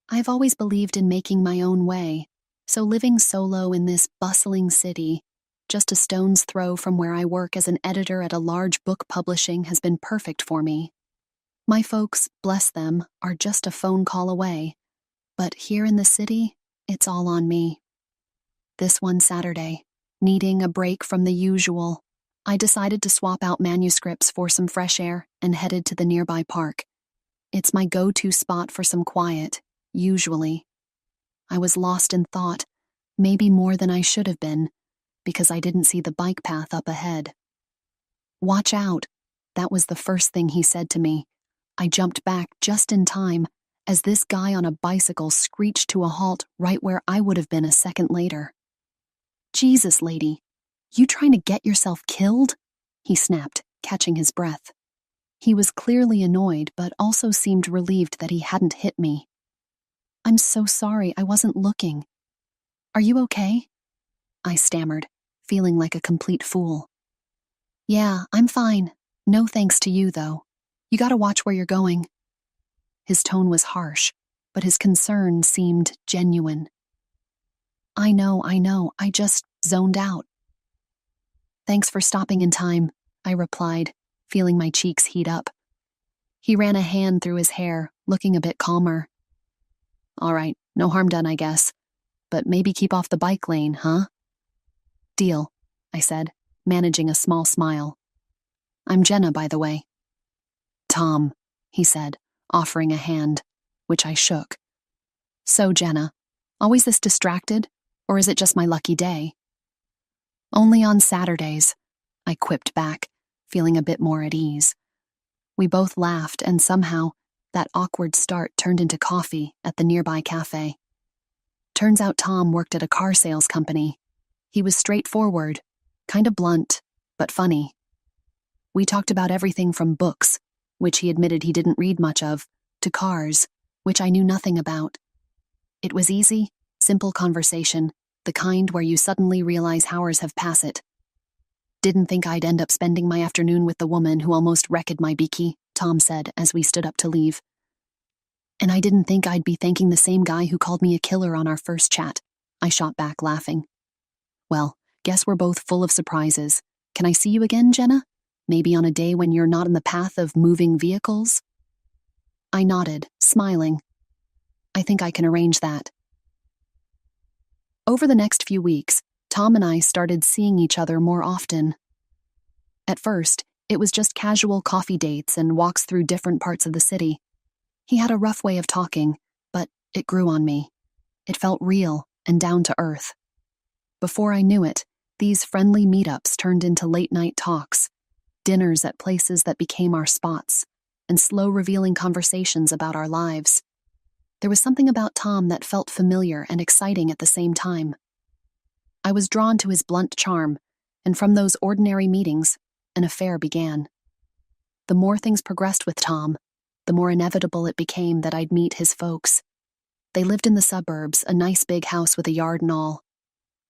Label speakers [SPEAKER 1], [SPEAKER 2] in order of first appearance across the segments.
[SPEAKER 1] I've always believed in making my own way, so living solo in this bustling city, just a stone's throw from where I work as an editor at a large book publishing, has been perfect for me. My folks, bless them, are just a phone call away, but here in the city, it's all on me. This one Saturday, needing a break from the usual, I decided to swap out manuscripts for some fresh air and headed to the nearby park. It's my go-to spot for some quiet, usually. I was lost in thought, maybe more than I should have been, because I didn't see the bike path up ahead. "Watch out," that was the first thing he said to me. I jumped back just in time as this guy on a bicycle screeched to a halt right where I would have been a second later. "Jesus, lady, you trying to get yourself killed?" he snapped, catching his breath. He was clearly annoyed, but also seemed relieved that he hadn't hit me. "I'm so sorry, I wasn't looking. Are you okay?" I stammered, feeling like a complete fool. "Yeah, I'm fine. No thanks to you, though. You gotta watch where you're going." His tone was harsh, but his concern seemed genuine. I know, I just zoned out." "Thanks for stopping in time," I replied, feeling my cheeks heat up. He ran a hand through his hair, looking a bit calmer. "All right, no harm done, I guess. But maybe keep off the bike lane, huh?" "Deal," I said, managing a small smile. "I'm Jenna, by the way." "Tom," he said, offering a hand, which I shook. "So, Jenna, always this distracted, or is it just my lucky day?" "Only on Saturdays," I quipped back, feeling a bit more at ease. We both laughed, and somehow, that awkward start turned into coffee at the nearby cafe. Turns out Tom worked at a car sales company. He was straightforward, kind of blunt, but funny. We talked about everything from books, which he admitted he didn't read much of, to cars, which I knew nothing about. It was easy, simple conversation, the kind where you suddenly realize hours have passed. "Didn't think I'd end up spending my afternoon with the woman who almost wrecked my biki," Tom said as we stood up to leave. "And I didn't think I'd be thanking the same guy who called me a killer on our first chat," I shot back, laughing. "Well, guess we're both full of surprises. Can I see you again, Jenna? Maybe on a day when you're not in the path of moving vehicles?" I nodded, smiling. "I think I can arrange that." Over the next few weeks, Tom and I started seeing each other more often. At first, it was just casual coffee dates and walks through different parts of the city. He had a rough way of talking, but it grew on me. It felt real and down to earth. Before I knew it, these friendly meetups turned into late-night talks, dinners at places that became our spots, and slow revealing conversations about our lives. There was something about Tom that felt familiar and exciting at the same time. I was drawn to his blunt charm, and from those ordinary meetings, an affair began. The more things progressed with Tom, the more inevitable it became that I'd meet his folks. They lived in the suburbs, a nice big house with a yard and all.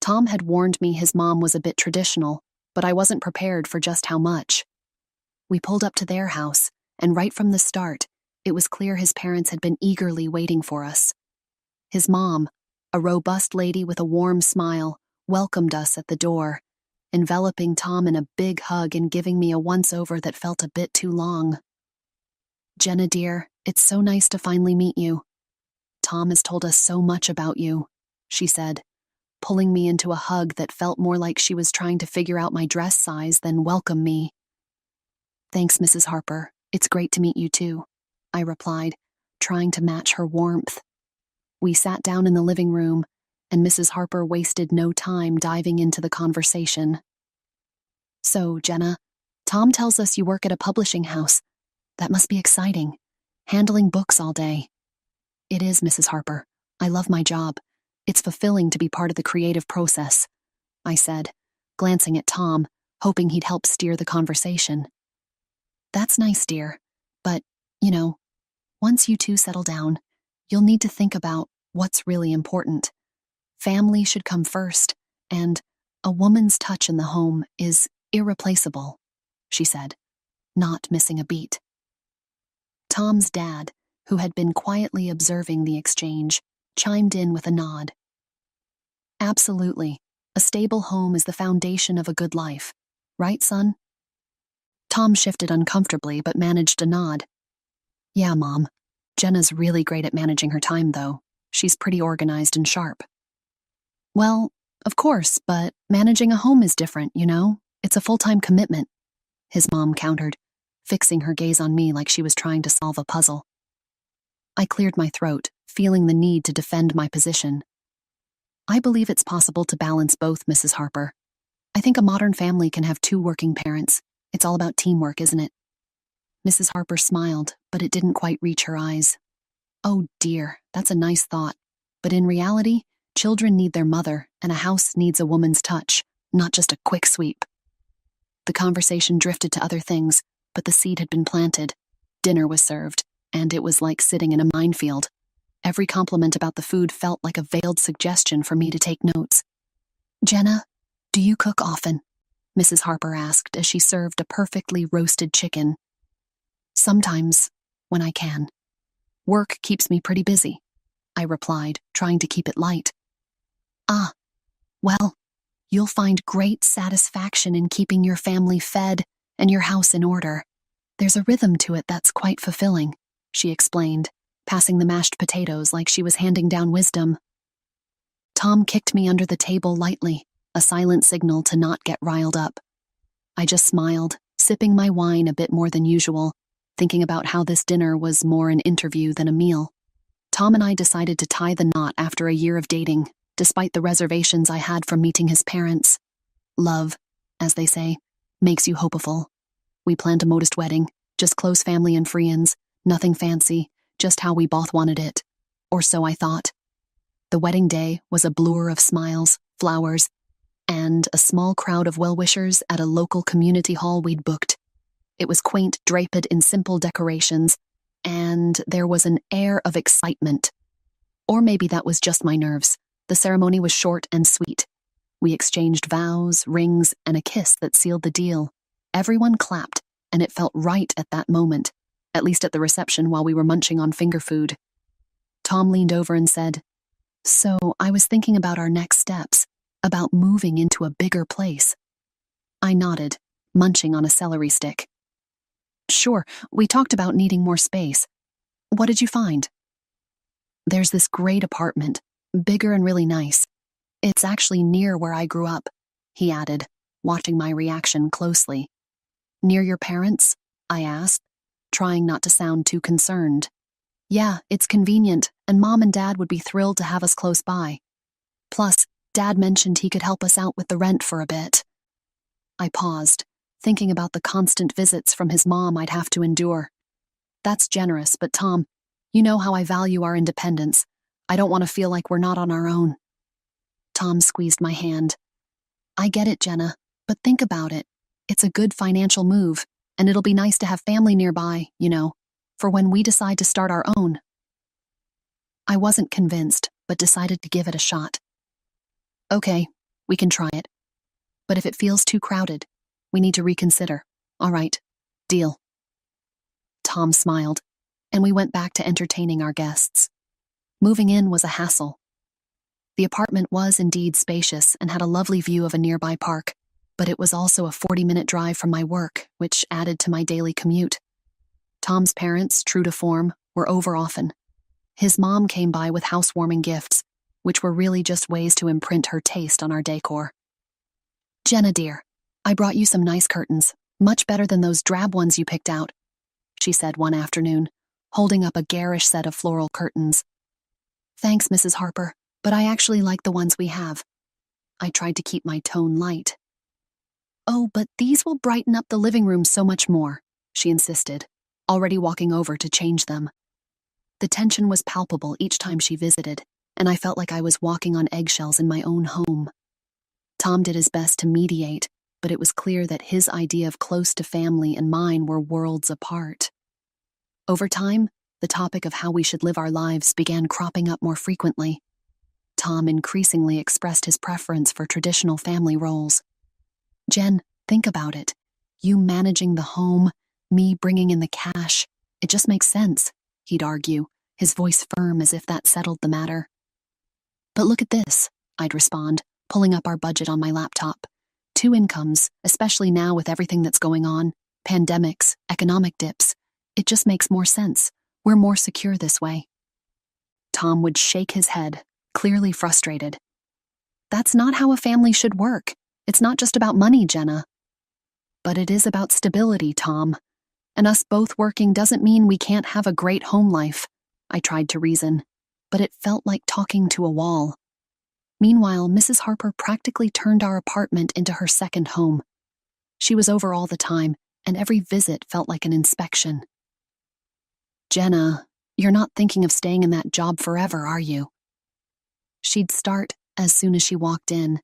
[SPEAKER 1] Tom had warned me his mom was a bit traditional, but I wasn't prepared for just how much. We pulled up to their house, and right from the start, it was clear his parents had been eagerly waiting for us. His mom, a robust lady with a warm smile, welcomed us at the door, enveloping Tom in a big hug and giving me a once-over that felt a bit too long. "Jenna, dear, it's so nice to finally meet you. Tom has told us so much about you," she said, pulling me into a hug that felt more like she was trying to figure out my dress size than welcome me. "Thanks, Mrs. Harper. It's great to meet you too," I replied, trying to match her warmth. We sat down in the living room, and Mrs. Harper wasted no time diving into the conversation. "So, Jenna, Tom tells us you work at a publishing house. That must be exciting, handling books all day." "It is, Mrs. Harper. I love my job. It's fulfilling to be part of the creative process," I said, glancing at Tom, hoping he'd help steer the conversation. "That's nice, dear. But, once you two settle down, you'll need to think about what's really important. Family should come first, and a woman's touch in the home is irreplaceable," she said, not missing a beat. Tom's dad, who had been quietly observing the exchange, chimed in with a nod. Absolutely. A stable home is the foundation of a good life. Right, son? Tom shifted uncomfortably but managed a nod. Yeah, Mom. Jenna's really great at managing her time, though. She's pretty organized and sharp. Well, of course, but managing a home is different, you know? It's a full-time commitment, his mom countered, fixing her gaze on me like she was trying to solve a puzzle. I cleared my throat, feeling the need to defend my position. I believe it's possible to balance both, Mrs. Harper. I think a modern family can have 2 working parents. It's all about teamwork, isn't it? Mrs. Harper smiled, but it didn't quite reach her eyes. Oh dear, that's a nice thought. But in reality, children need their mother, and a house needs a woman's touch, not just a quick sweep. The conversation drifted to other things, but the seed had been planted. Dinner was served, and it was like sitting in a minefield. Every compliment about the food felt like a veiled suggestion for me to take notes. Jenna, do you cook often? Mrs. Harper asked as she served a perfectly roasted chicken. Sometimes, when I can. Work keeps me pretty busy, I replied, trying to keep it light. Ah, well, you'll find great satisfaction in keeping your family fed and your house in order. There's a rhythm to it that's quite fulfilling, she explained, passing the mashed potatoes like she was handing down wisdom. Tom kicked me under the table lightly, a silent signal to not get riled up. I just smiled, sipping my wine a bit more than usual, thinking about how this dinner was more an interview than a meal. Tom and I decided to tie the knot after a year of dating, despite the reservations I had from meeting his parents. Love, as they say, makes you hopeful. We planned a modest wedding, just close family and friends, nothing fancy, just how we both wanted it. Or so I thought. The wedding day was a blur of smiles, flowers, and a small crowd of well-wishers at a local community hall we'd booked. It was quaint, draped in simple decorations, and there was an air of excitement. Or maybe that was just my nerves. The ceremony was short and sweet. We exchanged vows, rings, and a kiss that sealed the deal. Everyone clapped, and it felt right at that moment, at least at the reception while we were munching on finger food. Tom leaned over and said, So I was thinking about our next steps, about moving into a bigger place. I nodded, munching on a celery stick. Sure, we talked about needing more space. What did you find? There's this great apartment, bigger and really nice. It's actually near where I grew up, he added, watching my reaction closely. Near your parents? I asked, trying not to sound too concerned. Yeah, it's convenient, and Mom and Dad would be thrilled to have us close by. Plus, Dad mentioned he could help us out with the rent for a bit. I paused, thinking about the constant visits from his mom I'd have to endure. That's generous, but Tom, you know how I value our independence. I don't want to feel like we're not on our own. Tom squeezed my hand. I get it, Jenna, but think about it. It's a good financial move, and it'll be nice to have family nearby, you know, for when we decide to start our own. I wasn't convinced, but decided to give it a shot. Okay, we can try it. But if it feels too crowded, we need to reconsider. All right, deal. Tom smiled, and we went back to entertaining our guests. Moving in was a hassle. The apartment was indeed spacious and had a lovely view of a nearby park, but it was also a 40-minute drive from my work, which added to my daily commute. Tom's parents, true to form, were over often. His mom came by with housewarming gifts, which were really just ways to imprint her taste on our decor. Jenna, dear, I brought you some nice curtains, much better than those drab ones you picked out, she said one afternoon, holding up a garish set of floral curtains. Thanks, Mrs. Harper, but I actually like the ones we have. I tried to keep my tone light. Oh, but these will brighten up the living room so much more, she insisted, already walking over to change them. The tension was palpable each time she visited, and I felt like I was walking on eggshells in my own home. Tom did his best to mediate, but it was clear that his idea of close to family and mine were worlds apart. Over time, the topic of how we should live our lives began cropping up more frequently. Tom increasingly expressed his preference for traditional family roles. Jen, think about it. You managing the home, me bringing in the cash. It just makes sense. he'd argue, his voice firm as if that settled the matter. But look at this, I'd respond, pulling up our budget on my laptop. 2 incomes, especially now with everything that's going on, pandemics, economic dips. It just makes more sense. We're more secure this way. Tom would shake his head, clearly frustrated. That's not how a family should work. It's not just about money, Jenna. But it is about stability, Tom. And us both working doesn't mean we can't have a great home life. I tried to reason, but it felt like talking to a wall. Meanwhile, Mrs. Harper practically turned our apartment into her second home. She was over all the time, and every visit felt like an inspection. Jenna, you're not thinking of staying in that job forever, are you? She'd start as soon as she walked in.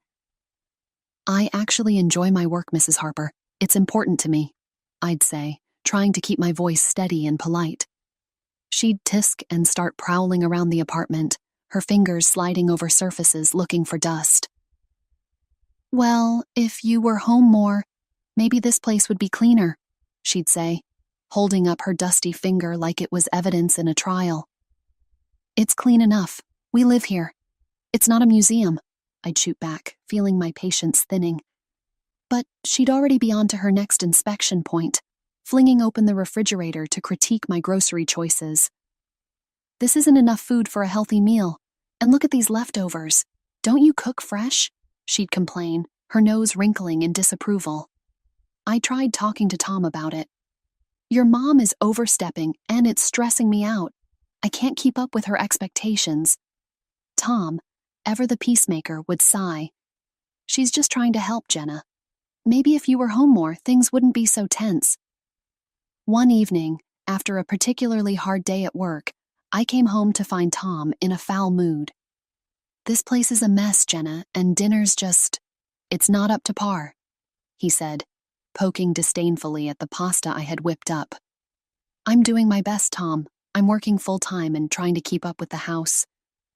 [SPEAKER 1] I actually enjoy my work, Mrs. Harper. It's important to me, I'd say, trying to keep my voice steady and polite. She'd tisk and start prowling around the apartment, her fingers sliding over surfaces looking for dust. Well, if you were home more, maybe this place would be cleaner, she'd say, holding up her dusty finger like it was evidence in a trial. It's clean enough. We live here. It's not a museum, I'd shoot back, feeling my patience thinning. But she'd already be on to her next inspection point, flinging open the refrigerator to critique my grocery choices. This isn't enough food for a healthy meal. And look at these leftovers. Don't you cook fresh? She'd complain, her nose wrinkling in disapproval. I tried talking to Tom about it. Your mom is overstepping, and it's stressing me out. I can't keep up with her expectations. Tom, ever the peacemaker, would sigh. She's just trying to help, Jenna. Maybe if you were home more, things wouldn't be so tense. One evening, after a particularly hard day at work, I came home to find Tom in a foul mood. This place is a mess, Jenna, and dinner's just... It's not up to par, he said, poking disdainfully at the pasta I had whipped up. I'm doing my best, Tom. I'm working full-time and trying to keep up with the house.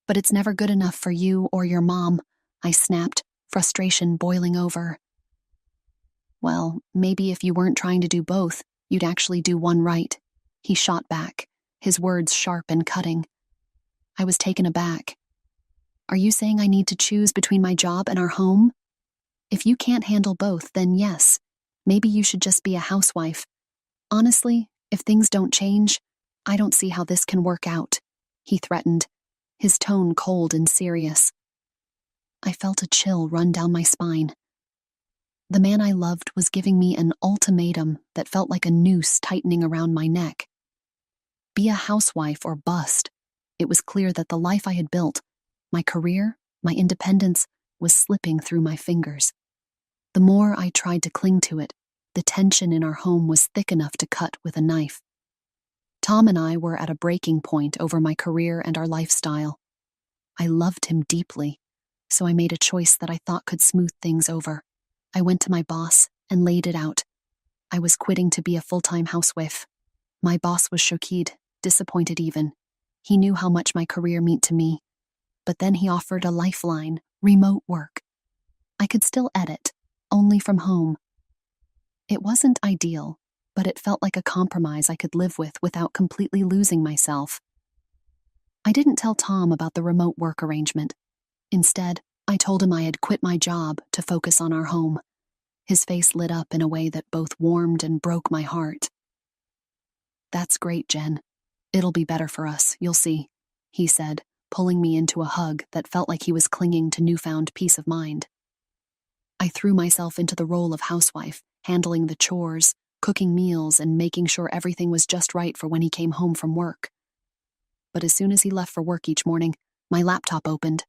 [SPEAKER 1] But it's never good enough for you or your mom, I snapped, frustration boiling over. Well, maybe if you weren't trying to do both, you'd actually do one right, he shot back, his words sharp and cutting. I was taken aback. Are you saying I need to choose between my job and our home? If you can't handle both, then yes, maybe you should just be a housewife. Honestly, if things don't change, I don't see how this can work out, he threatened, his tone cold and serious. I felt a chill run down my spine. The man I loved was giving me an ultimatum that felt like a noose tightening around my neck. Be a housewife or bust. It was clear that the life I had built, my career, my independence, was slipping through my fingers. The more I tried to cling to it, the tension in our home was thick enough to cut with a knife. Tom and I were at a breaking point over my career and our lifestyle. I loved him deeply, so I made a choice that I thought could smooth things over. I went to my boss and laid it out. I was quitting to be a full-time housewife. My boss was shocked, disappointed even. He knew how much my career meant to me. But then he offered a lifeline, remote work. I could still edit, only from home. It wasn't ideal, but it felt like a compromise I could live with without completely losing myself. I didn't tell Tom about the remote work arrangement. Instead, I told him I had quit my job to focus on our home. His face lit up in a way that both warmed and broke my heart. That's great, Jen. It'll be better for us, you'll see, he said, pulling me into a hug that felt like he was clinging to newfound peace of mind. I threw myself into the role of housewife, handling the chores, cooking meals, and making sure everything was just right for when he came home from work. But as soon as he left for work each morning, my laptop opened,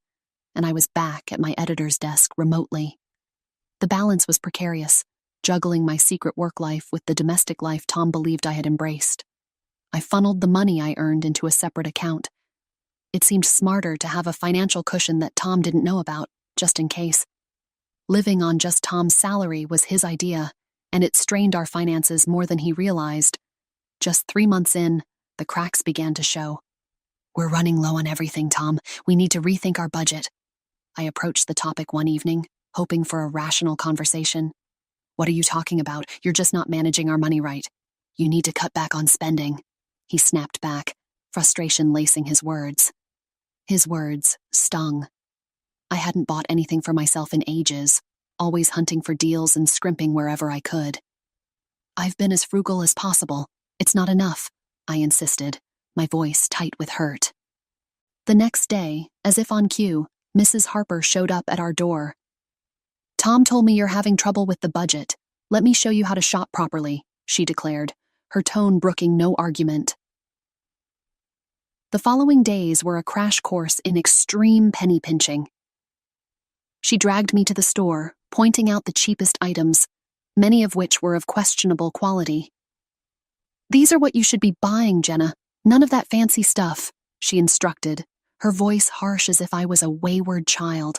[SPEAKER 1] and I was back at my editor's desk remotely. The balance was precarious, juggling my secret work life with the domestic life Tom believed I had embraced. I funneled the money I earned into a separate account. It seemed smarter to have a financial cushion that Tom didn't know about, just in case. Living on just Tom's salary was his idea, and it strained our finances more than he realized. Just 3 months in, the cracks began to show. We're running low on everything, Tom. We need to rethink our budget. I approached the topic one evening, hoping for a rational conversation. What are you talking about? You're just not managing our money right. You need to cut back on spending. He snapped back, frustration lacing his words. His words stung. I hadn't bought anything for myself in ages, always hunting for deals and scrimping wherever I could. I've been as frugal as possible. It's not enough, I insisted, my voice tight with hurt. The next day, as if on cue, Mrs. Harper showed up at our door. Tom told me you're having trouble with the budget. Let me show you how to shop properly, she declared, her tone brooking no argument. The following days were a crash course in extreme penny pinching. She dragged me to the store, pointing out the cheapest items, many of which were of questionable quality. These are what you should be buying, Jenna. None of that fancy stuff, she instructed, her voice harsh as if I was a wayward child.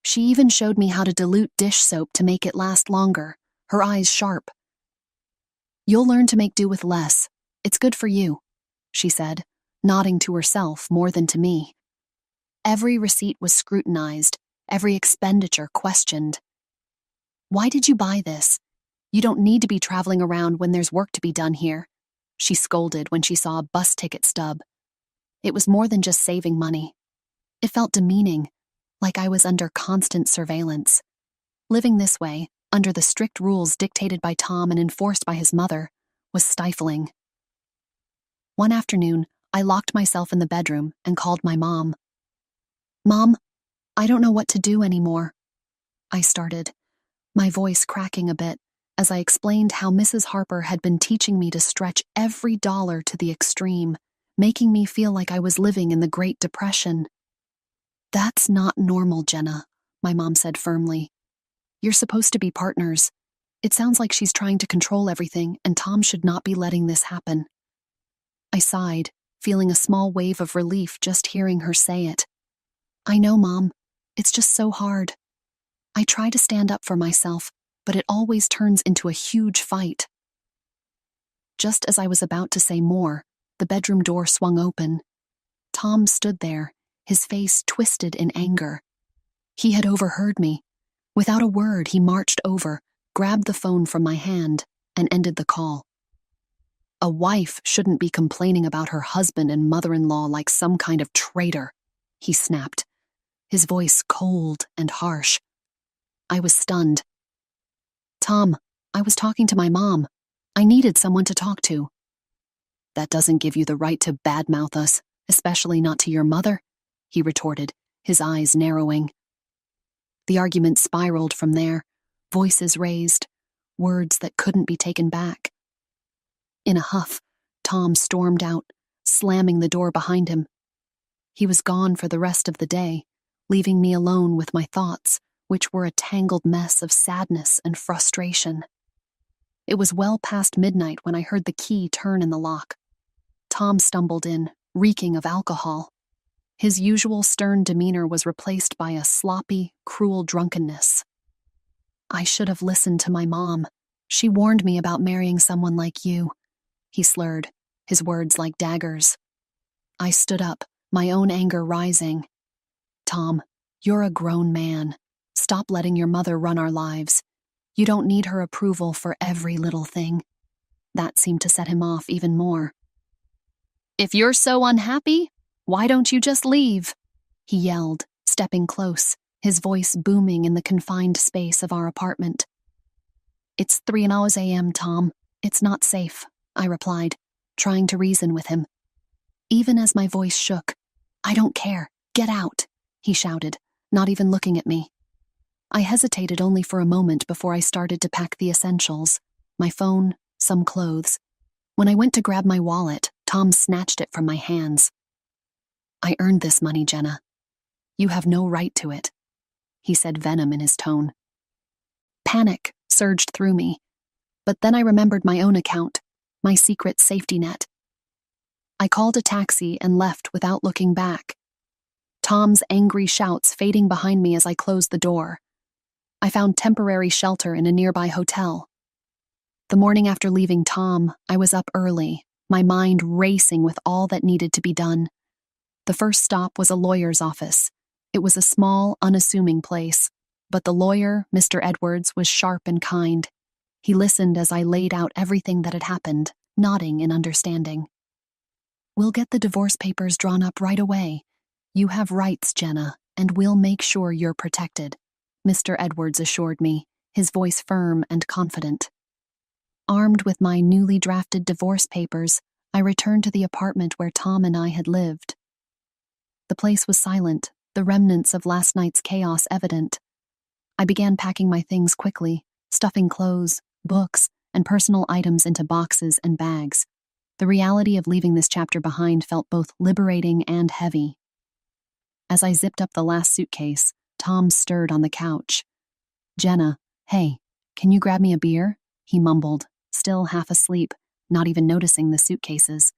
[SPEAKER 1] She even showed me how to dilute dish soap to make it last longer, her eyes sharp. You'll learn to make do with less. It's good for you, she said, nodding to herself more than to me. Every receipt was scrutinized, every expenditure questioned. Why did you buy this? You don't need to be traveling around when there's work to be done here, she scolded when she saw a bus ticket stub. It was more than just saving money. It felt demeaning, like I was under constant surveillance. Living this way, under the strict rules dictated by Tom and enforced by his mother, was stifling. One afternoon, I locked myself in the bedroom and called my mom. Mom, I don't know what to do anymore, I started, my voice cracking a bit as I explained how Mrs. Harper had been teaching me to stretch every dollar to the extreme, making me feel like I was living in the Great Depression. That's not normal, Jenna, my mom said firmly. You're supposed to be partners. It sounds like she's trying to control everything, and Tom should not be letting this happen. I sighed, feeling a small wave of relief just hearing her say it. I know, Mom. It's just so hard. I try to stand up for myself, but it always turns into a huge fight. Just as I was about to say more, the bedroom door swung open. Tom stood there, his face twisted in anger. He had overheard me. Without a word, he marched over, grabbed the phone from my hand, and ended the call. A wife shouldn't be complaining about her husband and mother-in-law like some kind of traitor, he snapped, his voice cold and harsh. I was stunned. Tom, I was talking to my mom. I needed someone to talk to. That doesn't give you the right to badmouth us, especially not to your mother, he retorted, his eyes narrowing. The argument spiraled from there, voices raised, words that couldn't be taken back. In a huff, Tom stormed out, slamming the door behind him. He was gone for the rest of the day, leaving me alone with my thoughts, which were a tangled mess of sadness and frustration. It was well past midnight when I heard the key turn in the lock. Tom stumbled in, reeking of alcohol. His usual stern demeanor was replaced by a sloppy, cruel drunkenness. I should have listened to my mom. She warned me about marrying someone like you, he slurred, his words like daggers. I stood up, my own anger rising. Tom, you're a grown man. Stop letting your mother run our lives. You don't need her approval for every little thing. That seemed to set him off even more. If you're so unhappy, why don't you just leave? He yelled, stepping close, his voice booming in the confined space of our apartment. It's 3 a.m., Tom. It's not safe, I replied, trying to reason with him. Even as my voice shook, I don't care. Get out, he shouted, not even looking at me. I hesitated only for a moment before I started to pack the essentials, my phone, some clothes. When I went to grab my wallet, Tom snatched it from my hands. I earned this money, Jenna. You have no right to it, he said, venom in his tone. Panic surged through me, but then I remembered my own account, my secret safety net. I called a taxi and left without looking back, Tom's angry shouts fading behind me as I closed the door. I found temporary shelter in a nearby hotel. The morning after leaving Tom, I was up early, my mind racing with all that needed to be done. The first stop was a lawyer's office. It was a small, unassuming place, but the lawyer, Mr. Edwards, was sharp and kind. He listened as I laid out everything that had happened, nodding in understanding. We'll get the divorce papers drawn up right away. You have rights, Jenna, and we'll make sure you're protected, Mr. Edwards assured me, his voice firm and confident. Armed with my newly drafted divorce papers, I returned to the apartment where Tom and I had lived. The place was silent, the remnants of last night's chaos evident. I began packing my things quickly, stuffing clothes, books, and personal items into boxes and bags. The reality of leaving this chapter behind felt both liberating and heavy. As I zipped up the last suitcase, Tom stirred on the couch. "Jenna, hey, can you grab me a beer?" he mumbled, still half asleep, not even noticing the suitcases.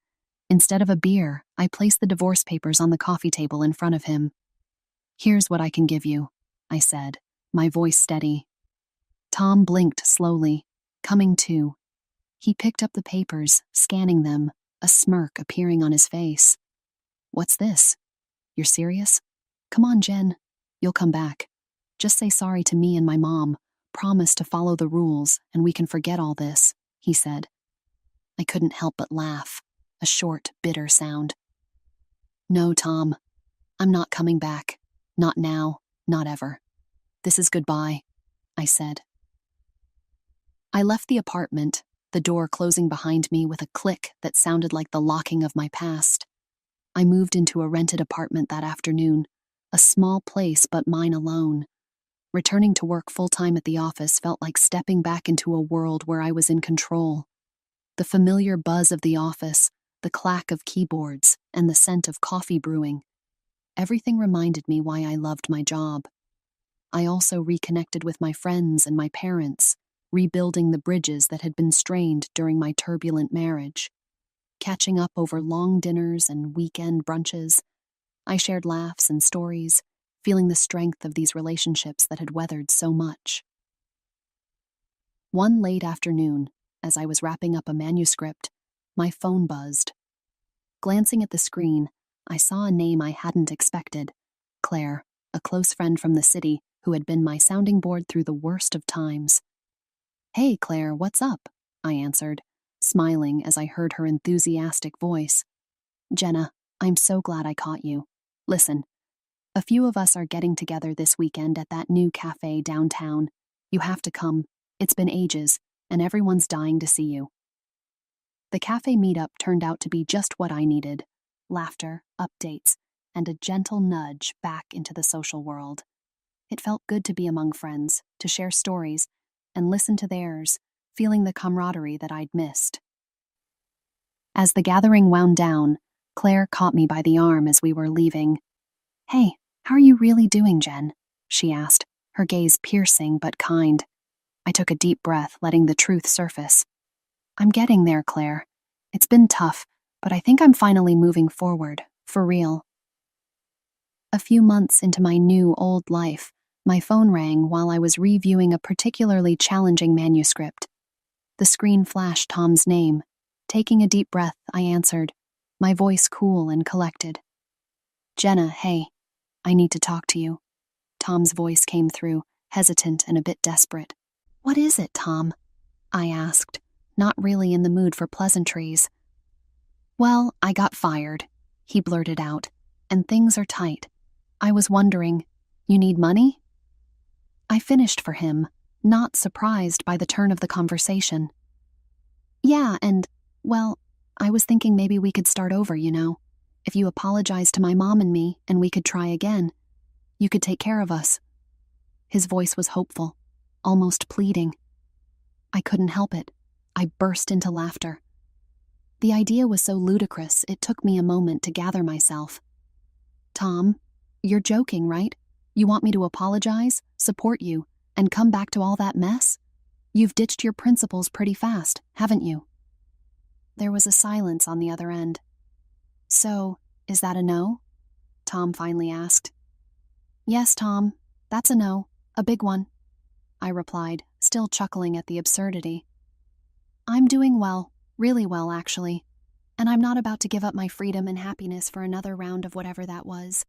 [SPEAKER 1] Instead of a beer, I placed the divorce papers on the coffee table in front of him. "Here's what I can give you," I said, my voice steady. Tom blinked slowly, coming to. He picked up the papers, scanning them, a smirk appearing on his face. "What's this? You're serious? Come on, Jen. You'll come back. Just say sorry to me and my mom. Promise to follow the rules, and we can forget all this," he said. I couldn't help but laugh, a short, bitter sound. "No, Tom. I'm not coming back. Not now, not ever. This is goodbye," I said. I left the apartment, the door closing behind me with a click that sounded like the locking of my past. I moved into a rented apartment that afternoon, a small place but mine alone. Returning to work full-time at the office felt like stepping back into a world where I was in control. The familiar buzz of the office, the clack of keyboards, and the scent of coffee brewing. Everything reminded me why I loved my job. I also reconnected with my friends and my parents, rebuilding the bridges that had been strained during my turbulent marriage. Catching up over long dinners and weekend brunches, I shared laughs and stories, feeling the strength of these relationships that had weathered so much. One late afternoon, as I was wrapping up a manuscript, my phone buzzed. Glancing at the screen, I saw a name I hadn't expected: Claire, a close friend from the city who had been my sounding board through the worst of times. "Hey, Claire, what's up?" I answered, smiling as I heard her enthusiastic voice. "Jenna, I'm so glad I caught you. Listen, a few of us are getting together this weekend at that new cafe downtown. You have to come. It's been ages, and everyone's dying to see you." The cafe meetup turned out to be just what I needed: laughter, updates, and a gentle nudge back into the social world. It felt good to be among friends, to share stories, and listen to theirs, feeling the camaraderie that I'd missed. As the gathering wound down, Claire caught me by the arm as we were leaving. "Hey, how are you really doing, Jen?" she asked, her gaze piercing but kind. I took a deep breath, letting the truth surface. "I'm getting there, Claire. It's been tough, but I think I'm finally moving forward, for real." A few months into my new old life, my phone rang while I was reviewing a particularly challenging manuscript. The screen flashed Tom's name. Taking a deep breath, I answered, my voice cool and collected. "Jenna, hey, I need to talk to you." Tom's voice came through, hesitant and a bit desperate. "What is it, Tom?" I asked, not really in the mood for pleasantries. "Well, I got fired," he blurted out, "and things are tight. I was wondering, you need money?" I finished for him, not surprised by the turn of the conversation. "Yeah, and, well, I was thinking maybe we could start over, you know. If you apologize to my mom and me, and we could try again, you could take care of us." His voice was hopeful, almost pleading. I couldn't help it. I burst into laughter. The idea was so ludicrous, it took me a moment to gather myself. "Tom, you're joking, right? You want me to apologize, support you, and come back to all that mess? You've ditched your principles pretty fast, haven't you?" There was a silence on the other end. "So, is that a no?" Tom finally asked. "Yes, Tom, that's a no, a big one," I replied, still chuckling at the absurdity. "I'm doing well, really well, actually, and I'm not about to give up my freedom and happiness for another round of whatever that was."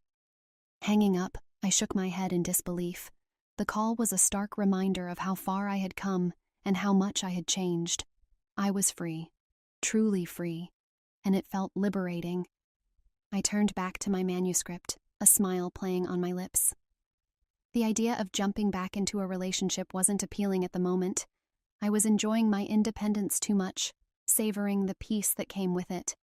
[SPEAKER 1] Hanging up, I shook my head in disbelief. The call was a stark reminder of how far I had come and how much I had changed. I was free, truly free, and it felt liberating. I turned back to my manuscript, a smile playing on my lips. The idea of jumping back into a relationship wasn't appealing at the moment. I was enjoying my independence too much, savoring the peace that came with it.